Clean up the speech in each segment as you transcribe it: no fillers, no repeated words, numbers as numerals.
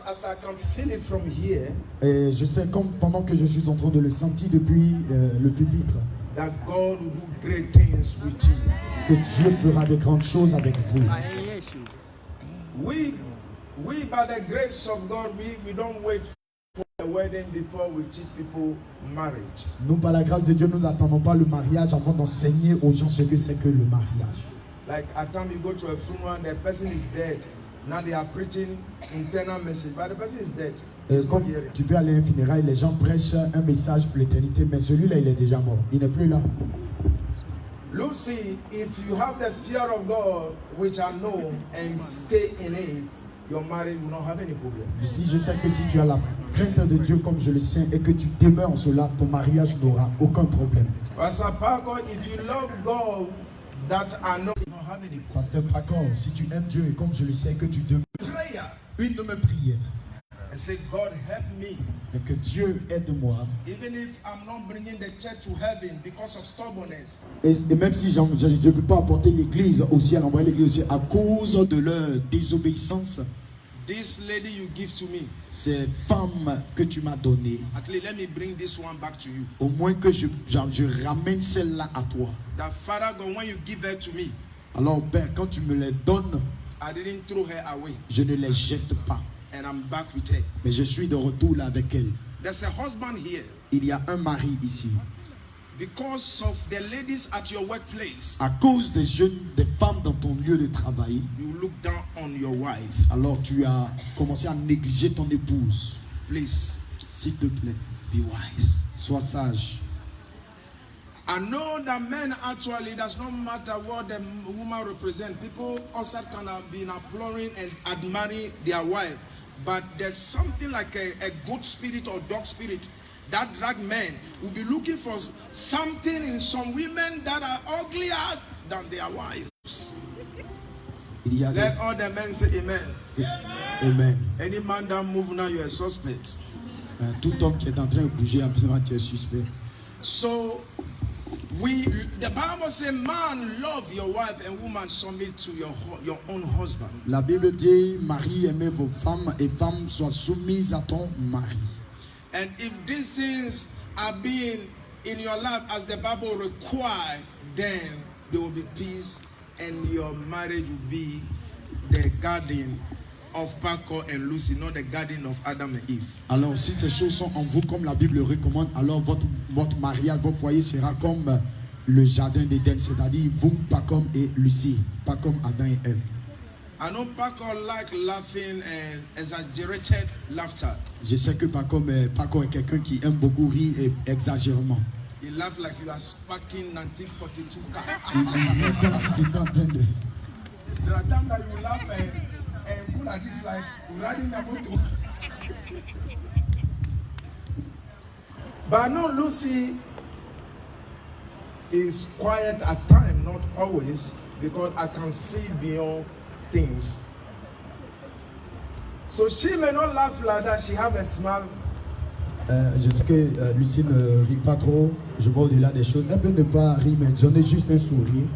As I can feel it from here, Et je sais comme pendant que je suis en train de le sentir depuis le pupitre, that God will do great things with you. que Dieu fera de grandes choses avec vous. We by the grace of God, we don't wait for the wedding before we teach people marriage. Nous, par la grâce de Dieu, nous n'attendons pas le mariage avant d'enseigner aux gens ce que c'est que le mariage. Like at time you go to a funeral, the person is dead. Now they are preaching internal message, but the person is dead. Comme tu peux aller à un funérail, les gens prêchent un message pour l'éternité, mais celui-là, il est déjà mort. Il n'est plus là. Lucy, if you have the fear of God, which I know, and stay in it, your marriage will not have any problem. Lucie, je sais que si tu as la crainte de Dieu comme je le sais et que tu demeures en cela, ton mariage n'aura aucun problème. Pastor Paakow, if you love God, that I know, you don't have any problem. Pasteur Paakow, si tu aimes Dieu et comme je le sais que tu demeures, Prayer. Une de mes prières And say, God help me. est que Dieu aide-moi. Even if I'm not bringing the church to heaven because of stubbornness. Et même si je ne peux pas apporter l'église au ciel, envoyer l'église au ciel à cause de leur désobéissance, This lady you give to me, ces femmes que tu m'as données, at least let me bring this one back to you. au moins que je ramène celle-là à toi. That Father God, when you give her to me, Alors Père, quand tu me les donnes, I didn't throw her away. je ne les jette pas. And I'm back with her. Mais je suis de retour là avec elle. There's a husband here. Il y a un mari ici. Because of the ladies at your workplace, À cause des jeunes, des femmes dans ton lieu de travail, you look down on your wife. alors tu as commencé à négliger ton épouse. Please, S'il te plaît, be wise. sois sage. I know that men actually, does not matter what the woman represents. People outside can have been applauding and admiring their wife. But there's something like a good spirit or dog spirit that drag men will be looking for something in some women that are uglier than their wives. Il y a Let all the men say amen. Amen. Any man that move now, you're a suspect. Tout homme qui est en train de bouger, absolument, tu es suspect. So, the Bible says, man, love your wife, and woman, submit to your own husband. La Bible dit, Marie, aimez vos femmes et femmes soient soumises à ton mari. And if these things are being in your life as the Bible requires, then there will be peace, and your marriage will be the garden of Paakow and Lucy, not the garden of Adam and Eve. Alors, si ces choses sont en vous comme la Bible le recommande, alors votre mariage, votre foyer sera comme le jardin d'Éden, c'est-à-dire vous, pas comme et Lucie, pas comme Adam et Ève. I know Paakow like laughing and exaggerated laughter. Je sais que Paakow est quelqu'un qui aime beaucoup rire et exagérément. He laugh like you are sparking 1942 car. Il rit comme si tu étais en train de... There are times that you laugh and go like this, like riding a motor. But I know Lucy is quiet at times, not always, because I can see beyond things. So she may not laugh like that, she have a smile. Je sais que Lucie ne rit pas trop, je vois au-delà des choses. Elle peut ne pas rire, mais j'en ai juste un sourire.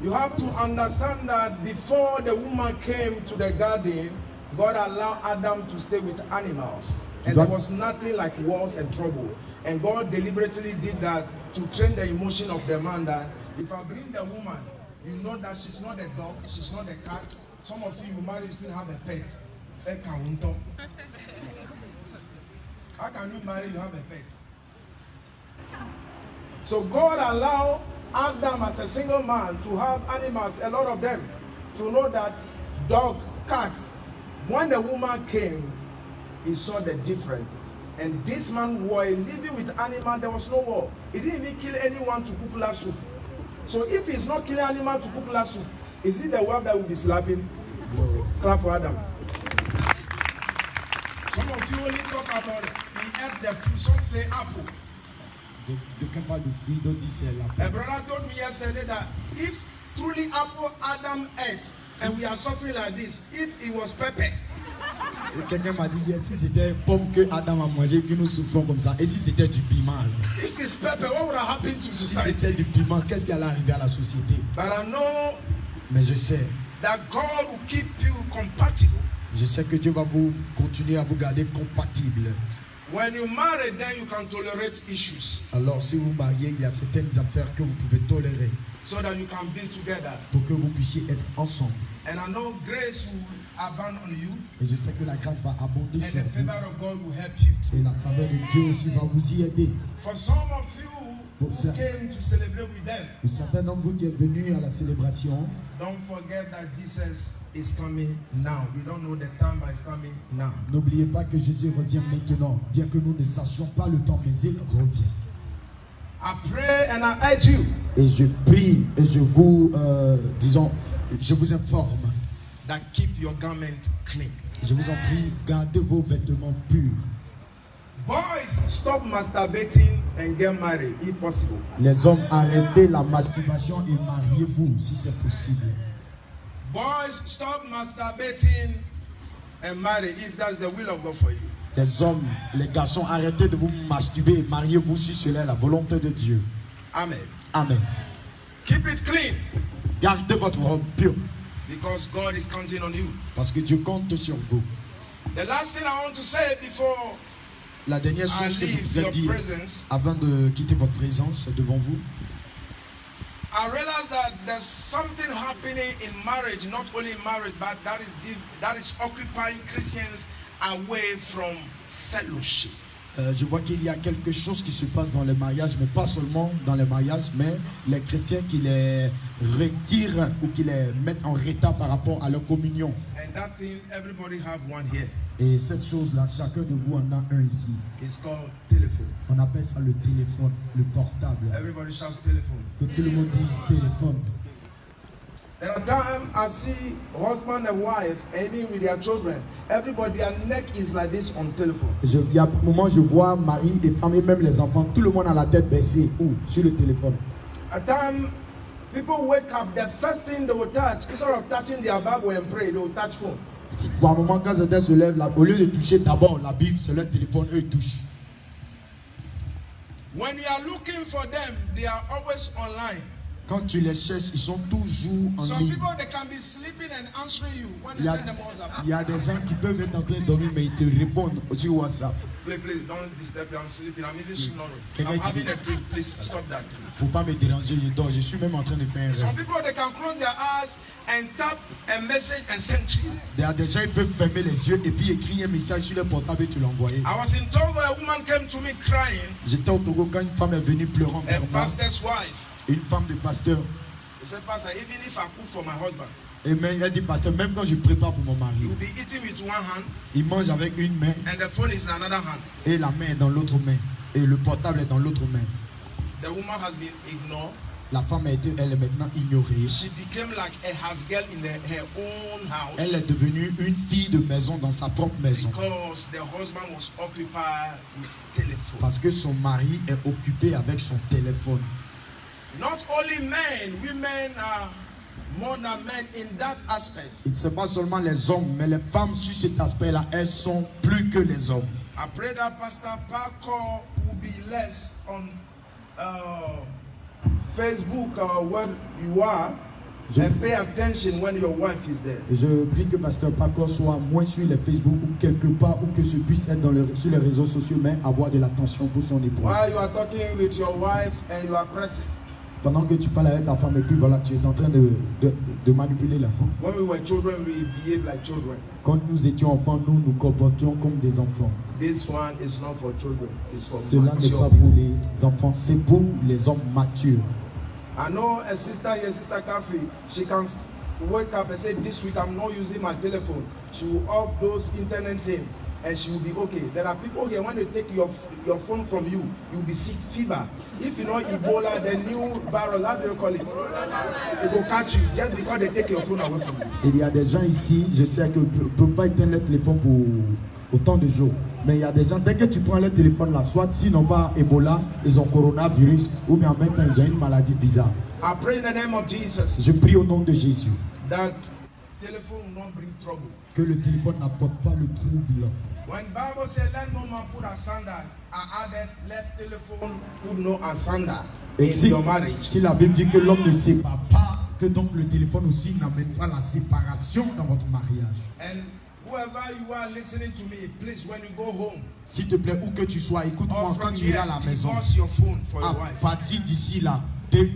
You have to understand that before the woman came to the garden, God allowed Adam to stay with animals. And there was nothing like wars and trouble. And God deliberately did that to train the emotion of the man that if I bring the woman, you know that she's not a dog, she's not a cat. Some of you marry, you still have a pet. How can you marry, you have a pet? So God allowed Adam as a single man to have animals, a lot of them, to know that dog, cat. When the woman came, he saw the difference. And this man was living with animals, there was no war. He didn't even kill anyone to cook last soup. So if he's not killing animals to cook last soup, is it the wife that will be slapping? No. Clap for Adam. Some of you only talk about it. He ate the fruit, some say apple. A brother told me yesterday that if truly apple Adam ate and we are suffering like this, if it was pepper. Quelqu'un m'a dit hier, si c'était pomme que Adam a mangé, que nous souffrons comme ça, et si c'était du piment alors? If it's pepper, what would have happened to society? Si c'était du piment, qu'est-ce qui allait arriver à la société? But I know Mais je sais that God will keep you compatible. Je sais que Dieu va vous continuer à vous garder compatibles. When you marry, then you can tolerate issues. Alors, si vous mariez, il y a certaines affaires que vous pouvez tolérer So that you can be together. pour que vous puissiez être ensemble. And I know grace will abound on you. Et je sais que la grâce va abonder And sur the vous. favor of God will help you Et too. la faveur de Dieu aussi va vous y aider. For some of you who came to celebrate with them, Pour certains d'entre vous qui êtes venus à la célébration, don't forget that Jesus is coming now. We don't know the time, but it's coming now. n'oubliez pas que Jésus revient maintenant. Bien que nous ne sachions pas le temps, mais il revient. I pray and I urge you Et je prie et je vous, je vous informe. that keep your garment clean. Je vous en prie, gardez vos vêtements purs. Boys, stop masturbating and get married if possible. Les hommes, arrêtez la masturbation et mariez-vous si c'est possible. Boys, stop masturbating and marry if that's the will of God for you. Les hommes, les garçons, arrêtez de vous masturber et mariez-vous si cela est la volonté de Dieu. Amen. Amen. Keep it clean Gardez votre robe pure because God is counting on you. parce que Dieu compte sur vous. The last thing I want to say before La dernière I chose que je leave voudrais your dire presence, avant de quitter votre présence devant vous, I realize that there's something happening in marriage, not only in marriage, but that is occupying Christians away from fellowship. je vois qu'il y a quelque chose qui se passe dans les mariages, mais pas seulement dans les mariages, mais les chrétiens qui les retirent ou qui les mettent en retard par rapport à leur communion. And that thing, everybody have one here. Et cette chose-là, chacun de vous en a un ici. It's called telephone. On appelle ça le téléphone, le portable. Everybody shout telephone. Que tout le monde dise téléphone. There are times I see husband and wife aiming with their children. Everybody, their neck is like this on telephone. Il y a un moment, je vois mari et femme et même les enfants, tout le monde a la tête baissée ou sur le téléphone. At time, people wake up, the first thing they will touch, instead of touching their Bible and pray, they will touch phone. Pour un moment, quand certains se lèvent, au lieu de toucher d'abord la Bible, c'est leur téléphone, eux ils touchent. When you are looking for them, they are always online. Quand tu les cherches, ils sont toujours en Some ligne. people, they can be sleeping and answering you when you send them WhatsApp. Il y a des gens qui peuvent être en train de dormir, mais ils te répondent sur WhatsApp. Please, don't disturb me. I'm sleeping. I'm even snoring. Can I I'm give having you- a drink. Please stop that. Faut pas me déranger, je dors. Je suis même en train de faire un Some rêve. people, they can close their eyes and tap a message and send to you. Il y a des gens qui peuvent fermer les yeux et puis écrire un message sur le portable et te l'envoyer. I was in Togo. A woman came to me crying. J'étais au Togo quand une femme est venue pleurant A vers moi. pastor's wife. Une femme de pasteur. He said, Pastor, even if I cook for my husband, Et même, elle dit, pasteur, même quand je prépare pour mon mari, he will be eating with one hand il mange avec une main and the phone is in another hand. et la main est dans l'autre main. Et le portable est dans l'autre main. The woman has been ignored. La femme elle est maintenant ignorée. She became like a house girl in her own house Elle est devenue une fille de maison dans sa propre maison. because the husband was occupied with telephone. Parce que son mari est occupé avec son téléphone. Not only men, women are more than men in that aspect. Et ce n'est pas seulement les hommes, mais les femmes sur cet aspect-là, elles sont plus que les hommes. I pray that Pastor Paakow will be less on Facebook or where you are and pay attention when your wife is there. Et je prie que Pasteur Paakow soit moins sur les Facebook ou quelque part, ou que ce puisse être sur les réseaux sociaux, mais avoir de l'attention pour son épouse. While you are talking with your wife and you are pressing. Pendant que tu parles avec ta femme et puis voilà, tu es en train de manipuler la femme. When we were children, we behaved like children. Quand nous étions enfants, nous nous comportions comme des enfants. This one is not for children, it's for Cela n'est mature pas people. pour les enfants, c'est pour les hommes matures. I know a sister here, Sister Kathy, she can wake up and say, this week I'm not using my telephone. She will off those internet things and she will be okay. There are people here, when they take your phone from you, you'll be sick, fever. If you know Ebola, the new virus, how do you call it? It will catch you just because they take your phone away from you. Il y a des gens ici, je sais qu'ils ne peuvent pas éteindre le téléphone pour autant de jours. Mais il y a des gens, dès que tu prends le téléphone là, soit s'ils n'ont pas Ebola, ils ont coronavirus, ou bien en même temps ils ont une maladie bizarre. I pray in the name of Jesus Je prie au nom de Jésus that telephone will not bring trouble. que le téléphone n'apporte pas le trouble. When Bible says let no man put asunder, I added let telephone put no asunder Et in si, your marriage. si la Bible dit que l'homme ne sépare pas, que donc le téléphone aussi n'amène pas la séparation dans votre mariage. And Whoever you are listening to me, please, when you go home, S'il te plaît, où que tu sois, écoute-moi or quand from tu iras à here, la maison. divorce your phone for your À wife. partir d'ici là,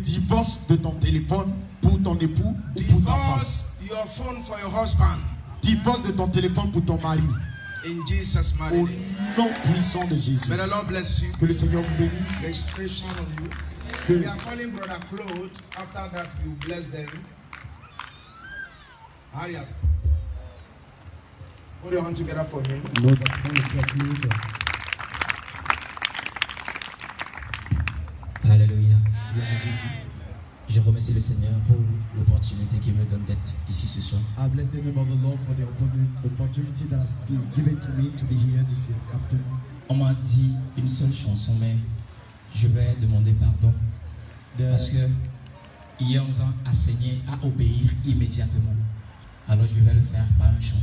divorce de ton téléphone pour ton époux ou pour ta femme. Divorce your phone for your husband. Divorce de ton téléphone pour ton mari. In Jesus' mighty Au name. nom puissant de Jésus. May the Lord bless you. Que le Seigneur vous bénisse. May His face shine on you. Que We are calling Brother Claude. After that, you bless them. Hurry up. Put your hand together for him. nous appelons le frère Claude. Alléluia. Gloire à Jésus. Je remercie le Seigneur pour l'opportunité qu'il me donne d'être ici ce soir. I bless the name of the Lord for the opportunity that has been given to me to be here this afternoon. On m'a dit une seule chanson, mais je vais demander pardon parce que hier on nous a enseigné à obéir immédiatement. Alors je vais le faire par un chant.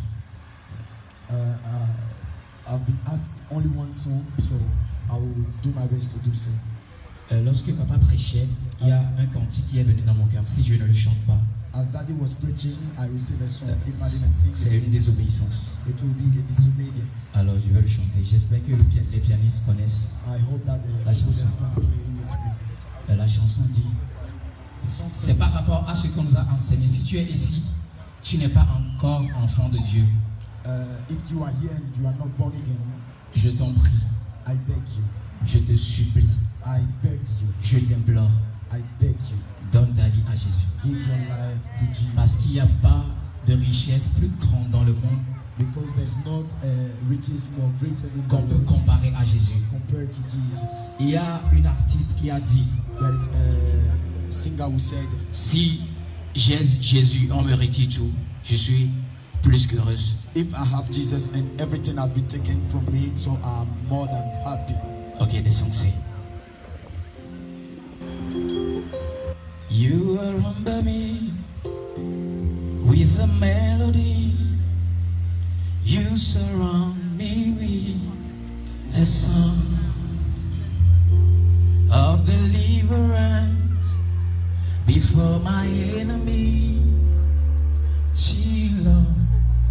I've been asked only one song, so I will do my best to do so. Lorsque papa prêchait, il y a un cantique qui est venu dans mon cœur. Si je ne le chante pas, As Daddy was preaching, I received a song. If I didn't sing c'est it, une désobéissance. it will be a disobedience. Alors je vais le chanter. J'espère que les pianistes connaissent. I hope that the La chanson. people that's playing it will. La chanson dit, The song c'est says, par rapport à ce qu'on nous a enseigné. Si tu es ici, tu n'es pas encore enfant de Dieu. if you are here and you are not born again, Je t'en prie, I beg you, je te supplie, I beg you, je t'implore, I beg you, donne ta vie à Jésus. give your life to Jesus. Parce qu'il n'y a pas de richesse plus grande dans le monde Because there's not riches more greater than qu'on peut God comparer à Jésus. compared to Jesus. Il y a une artiste qui a dit, There is a singer who said, si Jésus en me retire tout, je suis plus qu'heureuse. if I have Jesus and everything has been taken from me, so I'm more than happy. Ok, the song say, you are under me with a melody. You surround me with a song of deliverance before my enemies. Chill,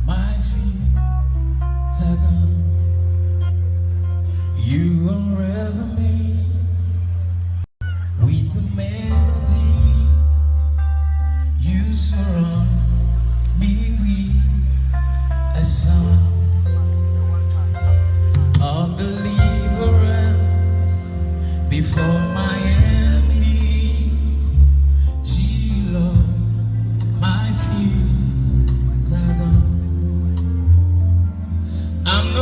my fears are gone. You unravel me with the melody. You surround me with a song of deliverance before my enemies. Lord, my fears are gone. I'm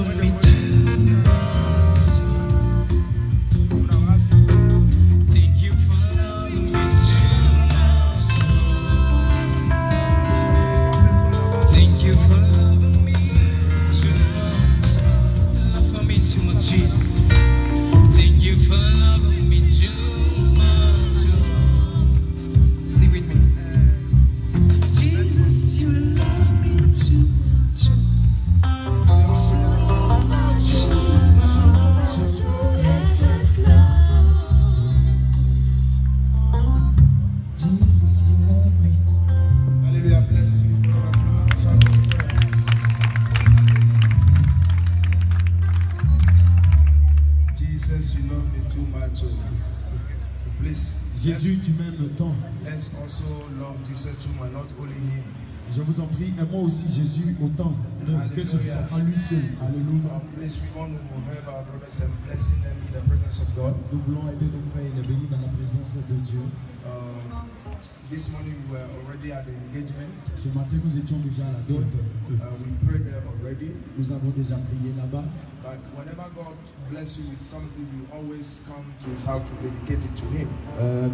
love me too much. Thank you for loving me too much. Thank you for loving me too much. Love for me too much, Jesus. Thank you for loving me too much. Sing with me. Jesus, you love me too much. Jesus, you love me. Hallelujah. Bless you, brother. Family, friend. Jesus, you love me too much. Oh. Please, Jésus, tu m'aimes tant. let's also love Jesus too much, not only him. Je vous en prie, aimons aussi Jésus autant que ce soit pas lui seul. Alléluia. Please, we want to help our brothers and blessing them in the presence of God. Nous voulons aider nos frères et les bénir dans la présence de Dieu. This morning we were already at the engagement. Ce matin, nous étions déjà à la dot. We prayed there already. Nous avons déjà prié là-bas. But whenever God bless you with something, you always come to his house to dedicate it to him.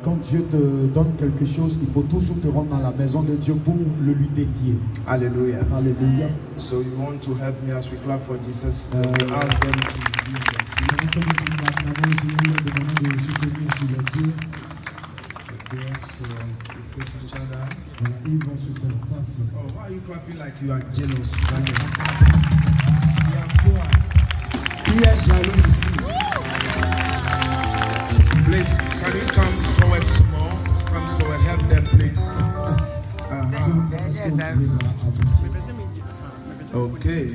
Quand Dieu te donne quelque chose, il faut toujours te rendre dans la maison de Dieu pour le lui dédier. Hallelujah. Alléluia. So you want to help me as we clap for Jesus? We ask them to be face each other. Voilà, ils vont se faire face. Oh, why are you clapping like you are jealous? Qui est jaloux ici? Please, can you come forward some more? Come forward, help them, please. Est-ce que vous pouvez voilà, avancer? Okay.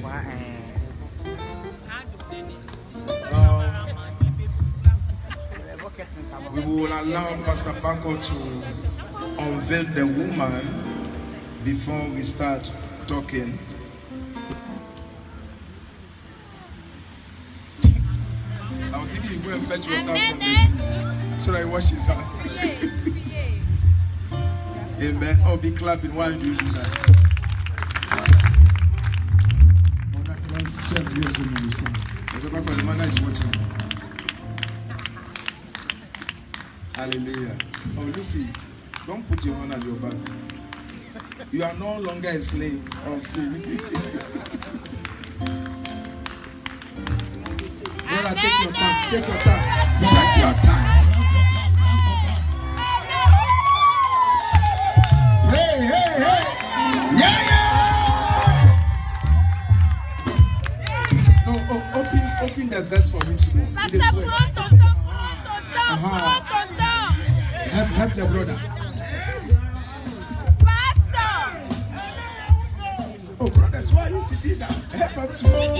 We will allow Pastor Paakow to unveil the woman before we start talking. I'll give you go and fetch water from this so that he washes her. Amen. Oh, be clapping. Why do you do that? Pastor Paakow, the mother is watching. Hallelujah. Oh, Lucy, don't put your hand on your back. You are no longer a slave of sin. Brother, take your time. Take your time. Take your time. Hey, hey, hey. Yeah, yeah. No, open the verse for him some more. It is wet. Help the brother. Pastor. Oh, brothers, why are you sitting down? Help him to walk.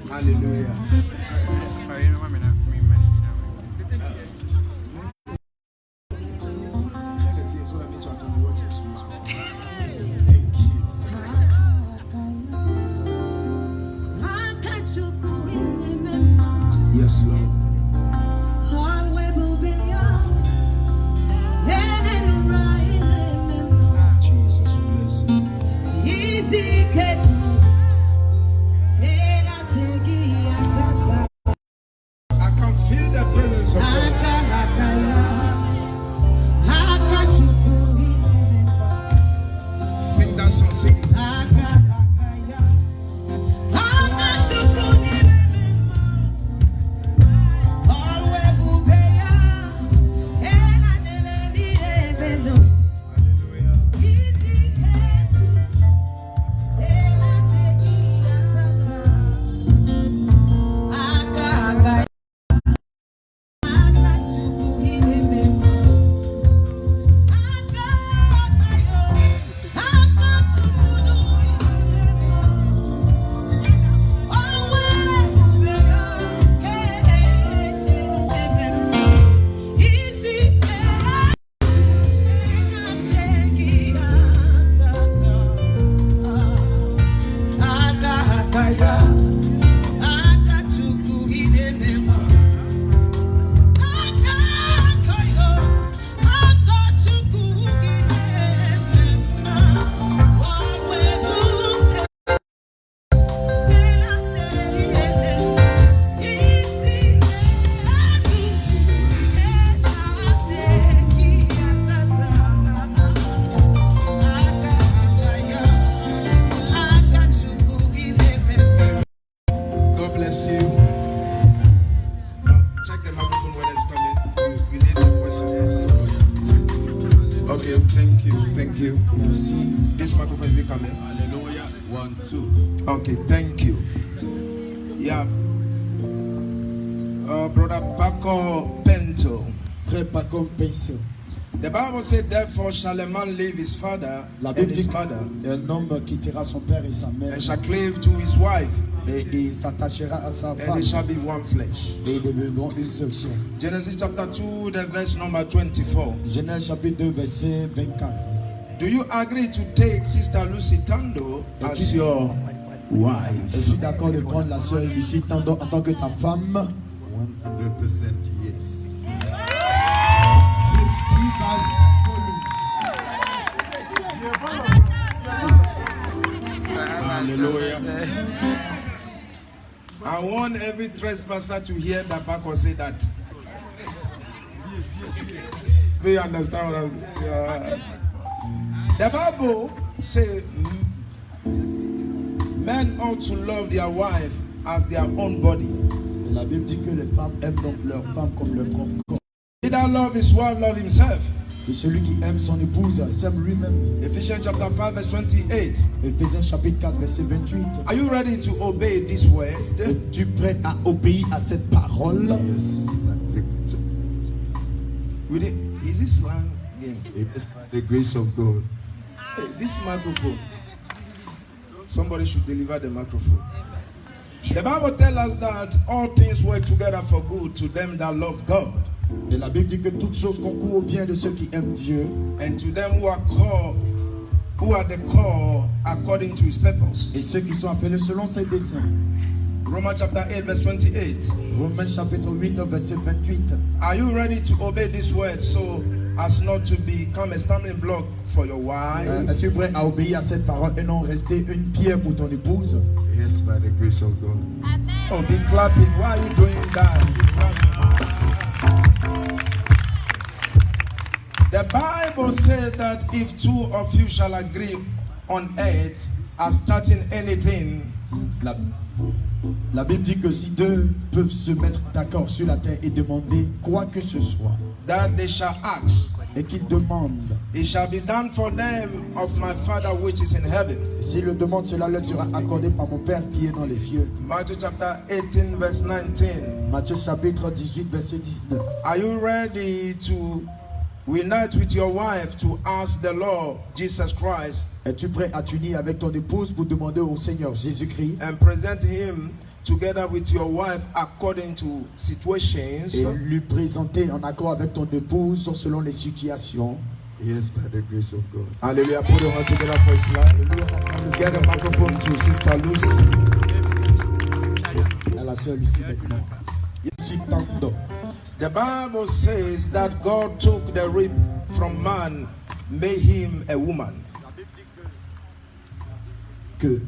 Hallelujah. Check the microphone where it's coming. We need a question. Yes, okay, thank you. Thank you. Merci. This microphone is it coming? Hallelujah. 1, 2. Okay, thank you. Yeah. Brother Paakow Paintsil. Frère Paakow Paintsil. The Bible said, therefore shall a man leave his father La and Bible his dit mother qu'un homme quittera son père et sa mère and shall cleave to his wife, et il s'attachera à sa and femme they shall be one flesh. et ils deviendront une seule chair. Genesis chapter 2, the verse number 24. Genèse chapitre 2 verset 24. Do you agree to take Sister Lucy Tando as your wife? Es-tu d'accord de prendre la sœur Lucie Tando en tant que ta femme? 100% yes. Please give us Hallelujah. I want every trespasser to hear that Paakow say that. Do you understand what I'm saying? The Bible says men ought to love their wife as their own body. La Bible dit que les femmes aiment donc leur femme comme leur propre corps. He that love his wife, love himself. Et celui qui aime son épouse s'aime lui-même. Ephesians chapter 5 verse 28. Éphésiens chapitre 4 verset 28. Are you ready to obey this word? Es-tu prêt à obéir à cette parole? Yes. With it, is this slang game? It is by the grace of God. Hey, this microphone. Somebody should deliver the microphone. The Bible tells us that all things work together for good to them that love God, Et la Bible dit que toutes choses concourent au bien de ceux qui aiment Dieu and to them who are called, who are the called according to his purpose. et ceux qui sont appelés selon ses desseins. Romans chapter 8 verse 28. Romains chapitre 8 verset 28. Are you ready to obey this word so as not to become a stumbling block for your wife? Es-tu prêt à obéir à cette parole et non rester une pierre pour ton épouse? Yes, by the grace of God. Oh, be clapping. Why are you doing that? Be clapping. The Bible says that if two of you shall agree on earth as starting anything, La Bible dit que si deux peuvent se mettre d'accord sur la terre et demander quoi que ce soit, that they shall ask, et qu'ils demandent, it shall be done for them of my Father which is in heaven. s'ils le demandent, cela leur sera accordé par mon Père qui est dans les cieux. Matthew chapter 18 verse 19. Matthieu chapitre 18 verset 19. Are you ready to unite with your wife to ask the Lord Jesus Christ Es-tu prêt à t'unir avec ton épouse pour demander au Seigneur Jésus-Christ and present him together with your wife according to situations? et lui présenter en accord avec ton épouse selon les situations? Yes, by the grace of God. Hallelujah. Put your hand together for his life. Get the microphone to Sister Lucy. À la sœur Lucie maintenant. Lucie Tando. The Bible says that God took the rib from man, made him a woman. Que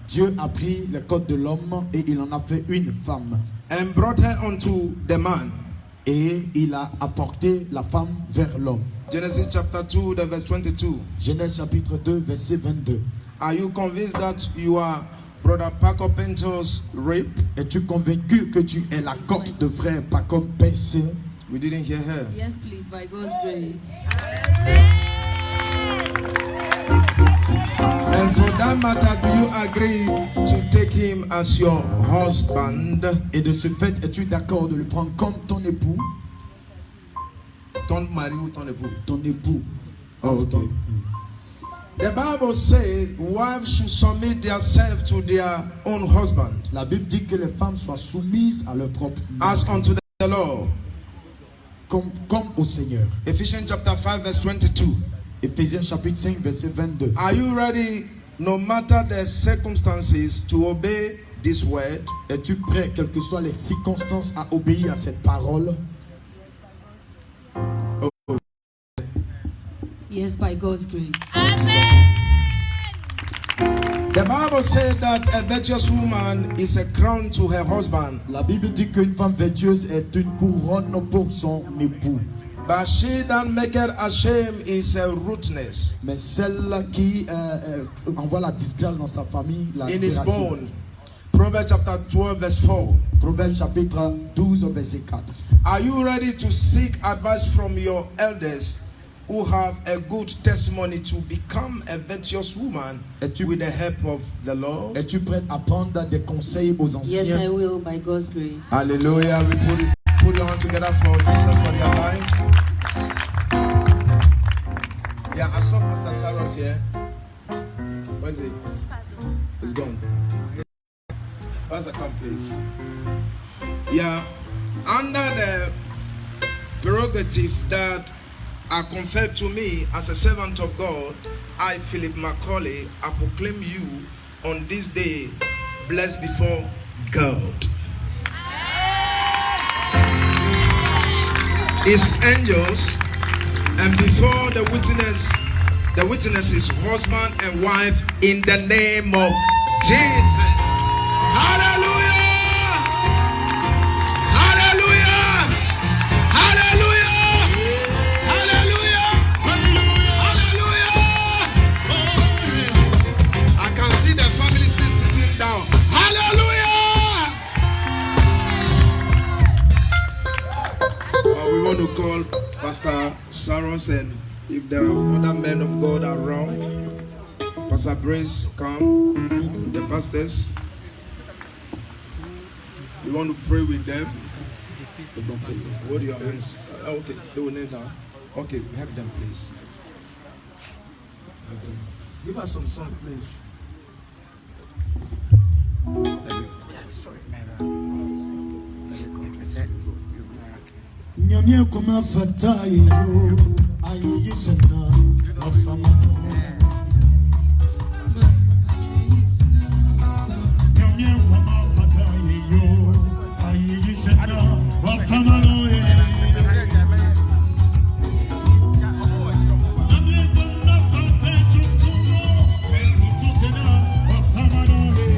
Dieu a pris le corps de l'homme et il en a fait une femme. And brought her unto the man. Et il a apporté la femme vers l'homme. Genesis chapter 2, the verse 22. Genèse chapitre 2, verset 22. Are you convinced that you are Brother Paakow Paintsil's rib? Es-tu convaincu que tu es la côte de frère Paakow Paintsil? We didn't hear her. Yes, please, by God's grace. And for that matter, do you agree to take him as your husband? Et de ce fait, es-tu d'accord de le prendre comme ton époux? Ton mari ou ton époux? Ton époux. Oh, okay. The Bible says wives should submit themselves to their own husband, La Bible dit que les femmes soient soumises à leur propre as mari, unto the Lord. comme au Seigneur. Ephesians chapter 5 verse 22. Éphésiens chapitre 5 verset 22. Are you ready, no matter the circumstances, to obey this word? Es-tu prêt, quelles que soient les circonstances, à obéir à cette parole? Yes, by God's grace. The Bible said that a virtuous woman is a crown to her husband, La Bible dit qu'une femme vertueuse est une couronne pour son époux. but she that maketh ashamed is a rudeness Mais celle qui envoie la disgrâce dans sa famille, la in his déracine. bone. Proverbs chapter 12 verse 4. Proverbe chapitre 12 verset 4. Are you ready to seek advice from your elders who have a good testimony to become a virtuous woman with the help of the Lord? Es-tu prête à prendre des conseils aux anciens? Yes, I will, by God's grace. Hallelujah. We put your hand together for Jesus, for their life. Yeah, I saw Pastor Saros here. Where is he? He's gone. Pastor, come please. Yeah, under the prerogative that are conferred to me as a servant of God, I, Philip Macaulay, I proclaim you on this day blessed before God, His angels, and before the witnesses, husband and wife, in the name of Jesus. Hallelujah! Hallelujah! Hallelujah! Hallelujah! Hallelujah! I can see the family sitting down. Hallelujah! We want to call Pastor Saros, and if there are other men of God around, Pastor Brace, come. The pastors, we want to pray with them. Hold your hands. Okay, they will kneel down. Okay, help them, please. Okay. Give us some song, please. Nyonye kuma fatai yo ayi sana afama. Nyonye kuma fatai yo ayi sana afama no ye. Nyonye kuma fatai chutumo chutu sana afama no ye.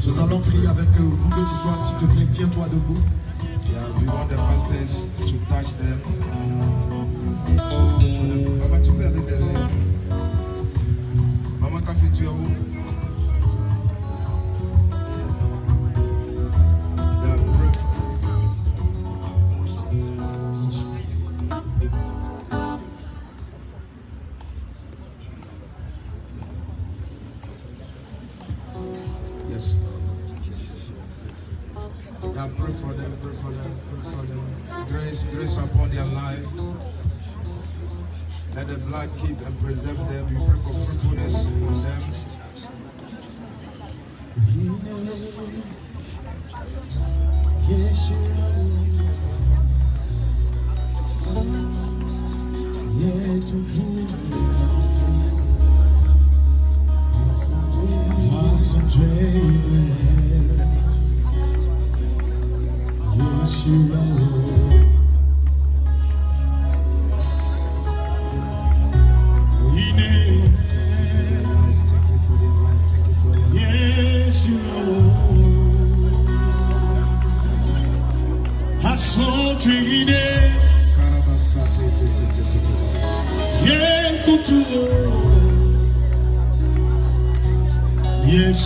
Nous allons prier avec eux. Où que tu sois, s'il te plaît, tiens-toi debout. Yeah, we want the pastors to touch them. Mama, tu peux aller derrière. Mama, quand tu es où? Yes. Yeah, pray for them, pray for them, pray for them. Grace upon their life. Let the blood keep and preserve them. We pray for fruitfulness on them. Yes,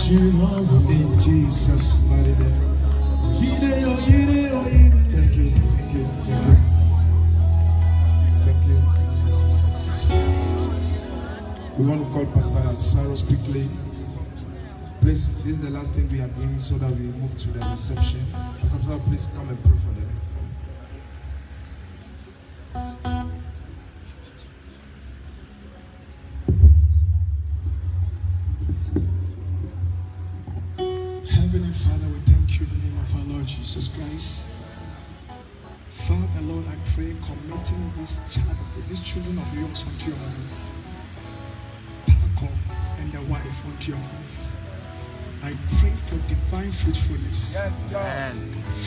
you are In Jesus' mighty name. Thank you, thank you, thank you. Thank you. We want to call Pastor Saros quickly. Please, this is the last thing we are doing so that we move to the reception. Pastor Paintsil, please come and pray for them. Heavenly Father, we thank you in the name of our Lord Jesus Christ. Father, Lord, I pray committing these children of yours unto your hands. Paakow and the wife unto your hands. I pray for divine fruitfulness. Yes, Lord.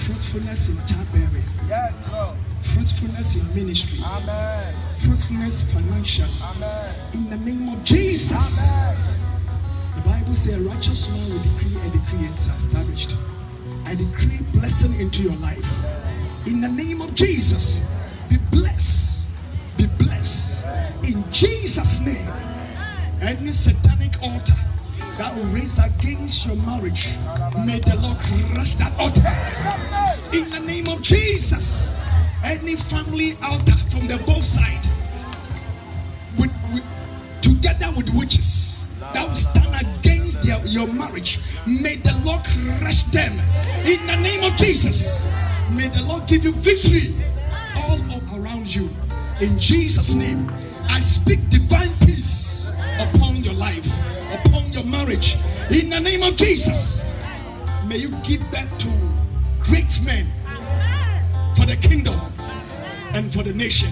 Fruitfulness in childbearing. Yes, Lord. Fruitfulness in ministry. Amen. Fruitfulness financially. Amen. In the name of Jesus. Amen. The Bible says a righteous man will decree a decree and it's established. I decree blessing into your life. In the name of Jesus, be blessed. Be blessed. In Jesus' name. Any satanic altar that will raise against your marriage, may the Lord crush that altar. In the name of Jesus. Any family altar from the both sides, together with witches that will stand against your marriage, may the Lord crush them. In the name of Jesus. May the Lord give you victory all around you. In Jesus' name, I speak divine peace upon your life, upon your marriage. In the name of Jesus, may you give birth to great men for the kingdom and for the nation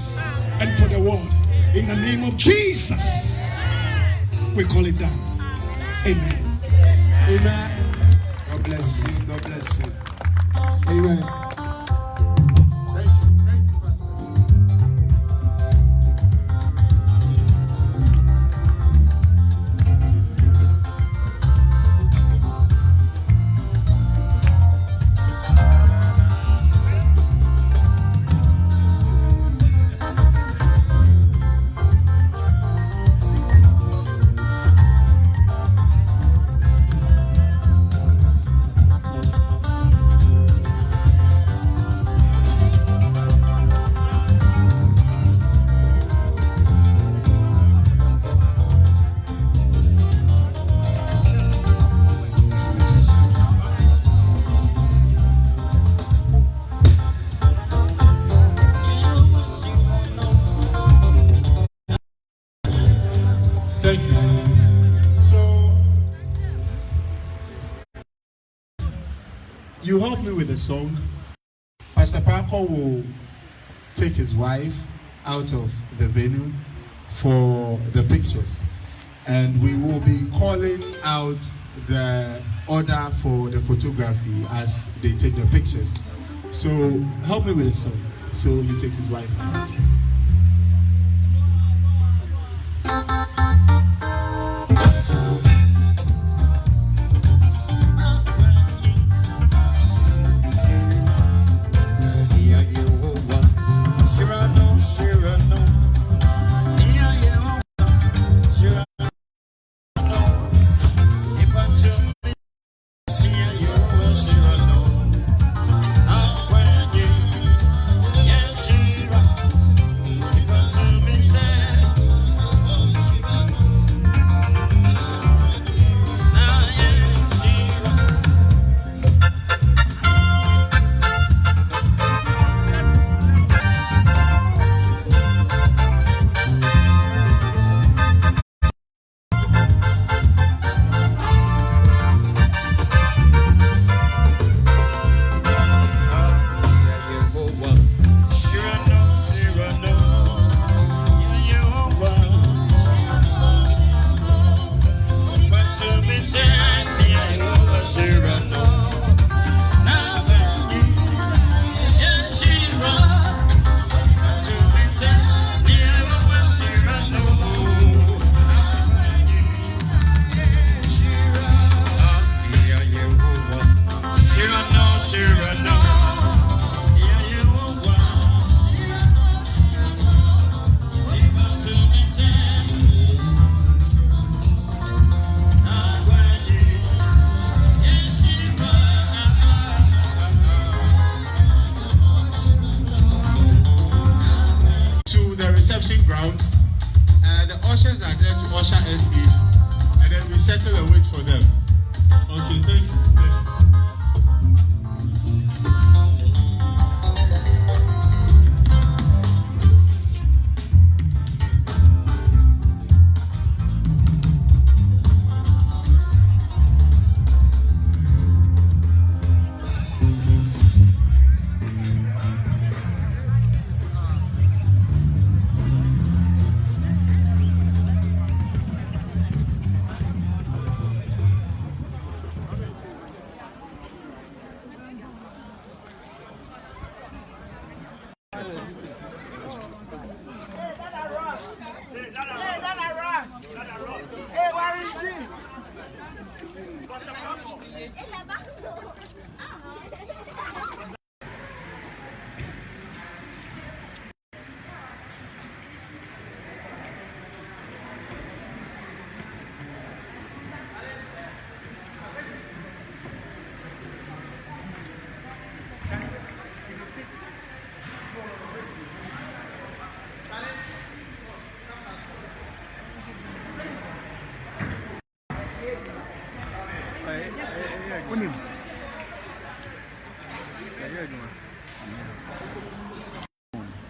and for the world. In the name of Jesus, we call it done. Amen. Amen. God bless you. God bless you. Amen. Thank you, Pastor. Thank you. So, you help me with the song. Pastor Paakow will take his wife out of the venue for the pictures. And we will be calling out the order for the photography as they take the pictures. So, help me with the song. So, he takes his wife out.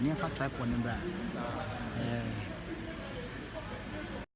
Never tripod number.